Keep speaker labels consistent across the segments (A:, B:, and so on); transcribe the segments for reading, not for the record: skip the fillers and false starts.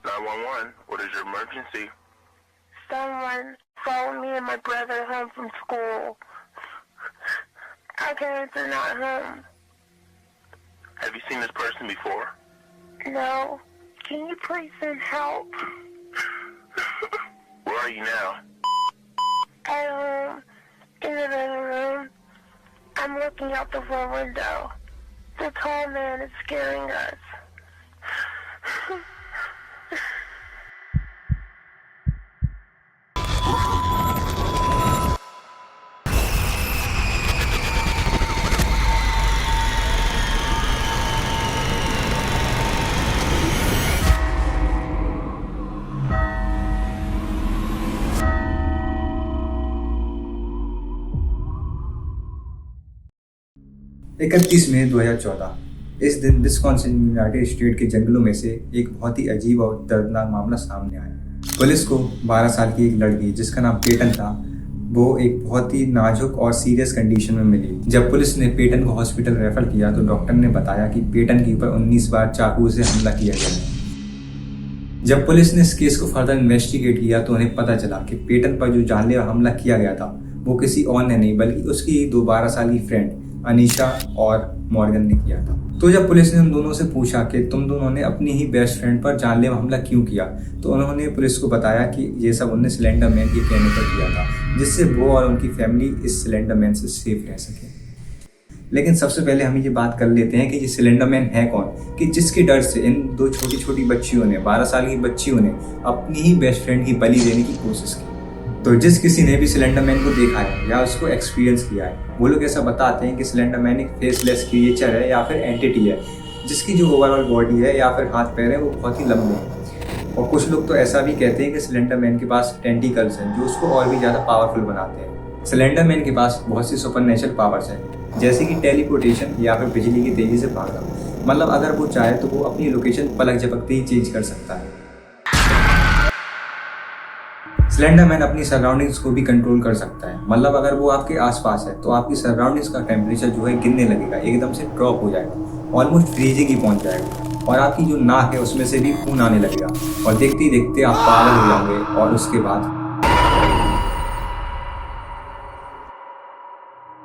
A: 911, what is your emergency?
B: Someone followed me and my brother home from school. Our parents are not home.
A: Have you seen this person before?
B: No. Can you please send help?
A: Where are you now?
B: At home, in the living room. I'm looking out the front window. The tall man is scaring us.
C: इकतीस मई 2014 इस दिन Wisconsin United state के जंगलों में से एक बहुत ही अजीब और दर्दनाक मामला सामने आया। पुलिस को 12 साल की एक लड़की जिसका नाम पेटन था, वो एक बहुत ही नाजुक और सीरियस कंडीशन में मिली। जब पुलिस ने पेटन को हॉस्पिटल रेफर किया तो डॉक्टर ने बताया कि पेटन के ऊपर 19 बार चाकू से हमला किया गया है। जब पुलिस ने इस केस को फर्दर इन्वेस्टिगेट किया तो उन्हें पता चला कि पेटन पर जो जानलेवा हमला किया गया था वो किसी और ने नहीं बल्कि उसकी 12 साल की फ्रेंड अनीशा और मॉर्गन ने किया था। तो जब पुलिस ने उन दोनों से पूछा कि तुम दोनों ने अपनी ही बेस्ट फ्रेंड पर जानलेवा हमला क्यों किया, तो उन्होंने पुलिस को बताया कि ये सब उन्होंने स्लेंडर मैन के कहने पर किया था, जिससे वो और उनकी फैमिली इस स्लेंडर मैन से सेफ रह सके। लेकिन सबसे पहले हम ये बात कर लेते हैं कि ये स्लेंडर मैन है कौन, कि जिसके डर से इन दो छोटी छोटी बच्चियों ने, 12 साल की बच्चियों ने अपनी ही बेस्ट फ्रेंड की बलि देने की कोशिश की। तो जिस किसी ने भी स्लेंडर मैन को देखा है या उसको एक्सपीरियंस किया है, वो लोग ऐसा बताते हैं कि स्लेंडर मैन एक फेसलेस क्रिएचर है या फिर एंटिटी है, जिसकी जो ओवरऑल बॉडी है या फिर हाथ पैर है वो बहुत ही लंबे हैं। और कुछ लोग तो ऐसा भी कहते हैं कि स्लेंडर मैन के पास टेंटिकल्स हैं जो उसको और भी ज़्यादा पावरफुल बनाते हैं। स्लेंडर मैन के पास बहुत सी सुपरनेचुरल पावर्स हैं, जैसे कि टेलीपोर्टेशन या फिर बिजली की तेज़ी से भागना। मतलब अगर वो चाहे तो वो अपनी लोकेशन पलक झपकते ही चेंज कर सकता है। स्लेंडर मैन अपनी सराउंडिंग्स को भी कंट्रोल कर सकता है। मतलब अगर वो आपके आसपास है तो आपकी सराउंडिंग्स का टेम्परेचर जो है गिरने लगेगा, एकदम से ड्रॉप हो जाएगा, ऑलमोस्ट फ्रीजिंग ही पहुंच जाएगा, और आपकी जो नाक है उसमें से भी खून आने लगेगा और देखते ही देखते आप पागल हो जाओगे। और उसके बाद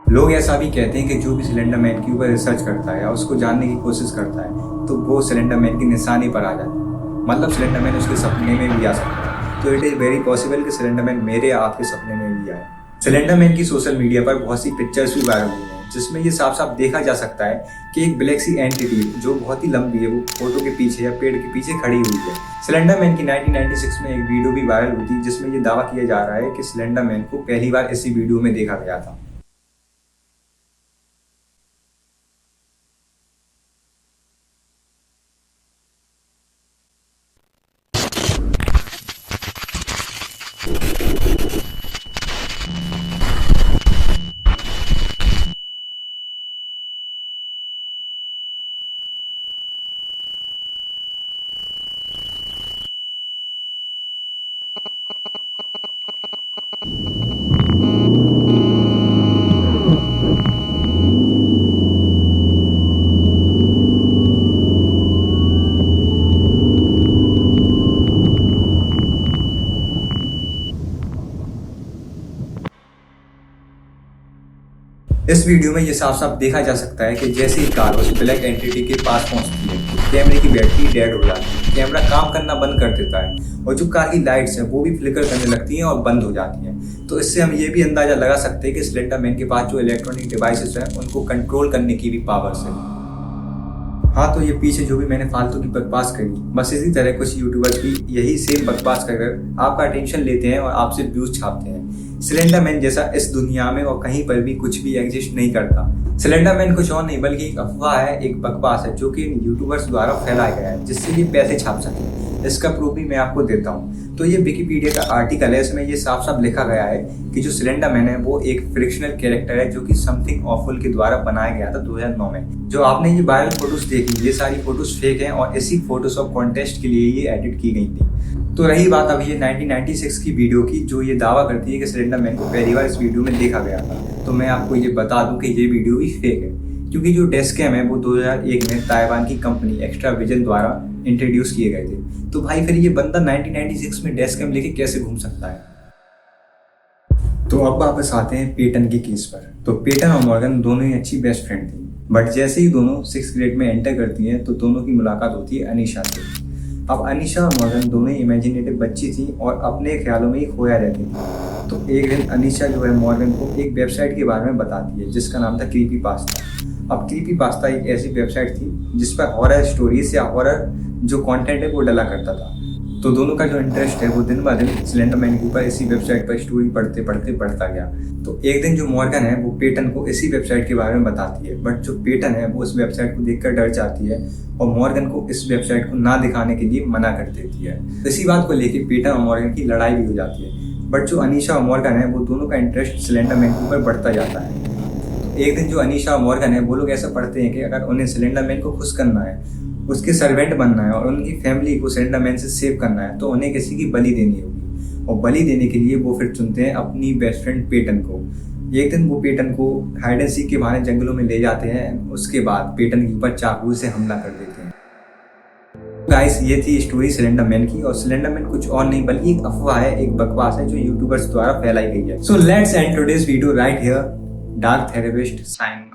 C: लोग ऐसा भी कहते हैं कि जो भी स्लेंडर मैन के ऊपर रिसर्च करता है या उसको जानने की कोशिश करता है तो वो स्लेंडर मैन के निशाने पर आ जाता है। मतलब स्लेंडर मैन उसके सपने में भी आ सकता है। तो इट इज़ वेरी पॉसिबल कि स्लेंडर मैन मेरे या आपके सपने में भी आए। स्लेंडर मैन की सोशल मीडिया पर बहुत सी पिक्चर्स भी वायरल हुई हैं, जिसमें ये साफ साफ देखा जा सकता है कि एक ब्लैक सी एंटिटी जो बहुत ही लंबी है वो फोटो के पीछे या पेड़ के पीछे खड़ी हुई है। स्लेंडर मैन की 1996 में एक वीडियो भी वायरल हुई थी, जिसमें ये दावा किया जा रहा है कि स्लेंडर मैन को पहली बार इसी वीडियो में देखा गया था। इस वीडियो में ये साफ साफ देखा जा सकता है कि जैसे ही कार उस ब्लैक एंटिटी के पास पहुंचती है, कैमरे की बैटरी डेड हो जाती है, कैमरा काम करना बंद कर देता है और जो कार की लाइट्स हैं वो भी फ्लिकर करने लगती हैं और बंद हो जाती हैं। तो इससे हम ये भी अंदाजा लगा सकते हैं कि स्लेंडर मैन के पास जो इलेक्ट्रॉनिक डिवाइसेस हैं उनको कंट्रोल करने की भी पावर्स है। हाँ, तो ये पीछे जो भी मैंने फालतू की बकवास करी, बस इसी तरह कुछ यूट्यूबर्स भी यही सेम बकवास कर आपका अटेंशन लेते हैं और आपसे व्यूज छापते हैं। स्लेंडर मैन जैसा इस दुनिया में और कहीं पर भी कुछ भी एग्जिस्ट नहीं करता। स्लेंडर मैन कुछ और नहीं बल्कि एक अफवाह है, एक बकवास है जो कि यूट्यूबर्स द्वारा फैलाया गया है जिससे ये पैसे छाप सके। इसका प्रूफ भी मैं आपको देता हूँ। तो ये विकिपीडिया का आर्टिकल है, इसमें ये साफ साफ लिखा गया है कि जो स्लेंडर मैन है वो एक फ्रिक्शनल कैरेक्टर है जो कि समथिंग ऑफुल के द्वारा बनाया गया था 2009 में। जो आपने ये वायरल फोटोज देखी, ये सारी फोटोज फेक हैं और इसी फोटोशॉप कॉन्टेस्ट के लिए ये एडिट की गई थी। तो रही बात अब ये 1996 की वीडियो की, जो ये दावा करती है कि स्लेंडर मैन को पहली बार इस वीडियो में देखा गया था, तो मैं आपको ये बता दूं कि ये वीडियो भी फेक है, क्योंकि जो डेस्क कैम है वो 2001 में ताइवान की कंपनी एक्स्ट्रा विजन द्वारा इंट्रोड्यूस किए गए थे। तो भाई फिर ये बंदा 1996 में डेस्क कैम लेके कैसे घूम सकता है। तो अब वापस आते हैं पेटन के केस पर। तो पेटन और मॉर्गन दोनों ही अच्छी बेस्ट फ्रेंड थी, बट जैसे ही दोनों 6th ग्रेड में एंटर करती हैं तो दोनों की मुलाकात होती है अनीशा से। अब अनीशा और मॉर्गन दोनों ही इमेजिनेटिव बच्ची थी और अपने ख्यालों में ही खोया रहती थी। तो एक दिन अनीशा जो है मॉर्गन को एक वेबसाइट के बारे में बताती है जिसका नाम था क्रीपीपास्ता। अब क्रीपीपास्ता एक ऐसी वेबसाइट थी जिस पर हॉरर स्टोरीज या हॉरर जो कंटेंट है वो डला करता था। तो दोनों का जो इंटरेस्ट है वो दिन ब दिन स्लेंडरमैन के ऊपर इसी वेबसाइट पर स्टोरी पढ़ते पढ़ते बढ़ता गया। तो एक दिन जो मॉर्गन है वो पेटन को इसी वेबसाइट के बारे में बताती है, बट जो पेटन है वो उस वेबसाइट को देखकर डर जाती है और मॉर्गन को इस वेबसाइट को ना दिखाने के लिए मना कर देती है। इसी बात को लेकर पेटन और मॉर्गन की लड़ाई भी हो जाती है, बट जो अनीशा और मॉर्गन है वो दोनों का इंटरेस्ट स्लेंडरमैन के ऊपर बढ़ता जाता है। तो एक दिन जो अनीशा और मॉर्गन है वो लोग ऐसा पढ़ते हैं कि अगर उन्हें स्लेंडरमैन को खुश करना है, उसके सर्वेंट बनना है और उनकी फैमिली को स्लेंडरमैन से सेव करना है तो उन्हें किसी की बलि देनी होगी। और बलि देने के लिए वो फिर चुनते हैं अपनी बेस्ट फ्रेंड पेटन को। एक दिन वो पेटन को हाइड एंड सीक के बहाने जंगलों में ले जाते हैं। उसके बाद पेटन के ऊपर चाकू से हमला कर देते हैं। गाइस, ये थी स्टोरी स्लेंडरमैन की। और स्लेंडरमैन कुछ और नहीं बल्कि एक अफवाह है, एक बकवास है जो यूट्यूबर्स द्वारा फैलाई गई है। So let's end today's video right here. Dark therapist sign.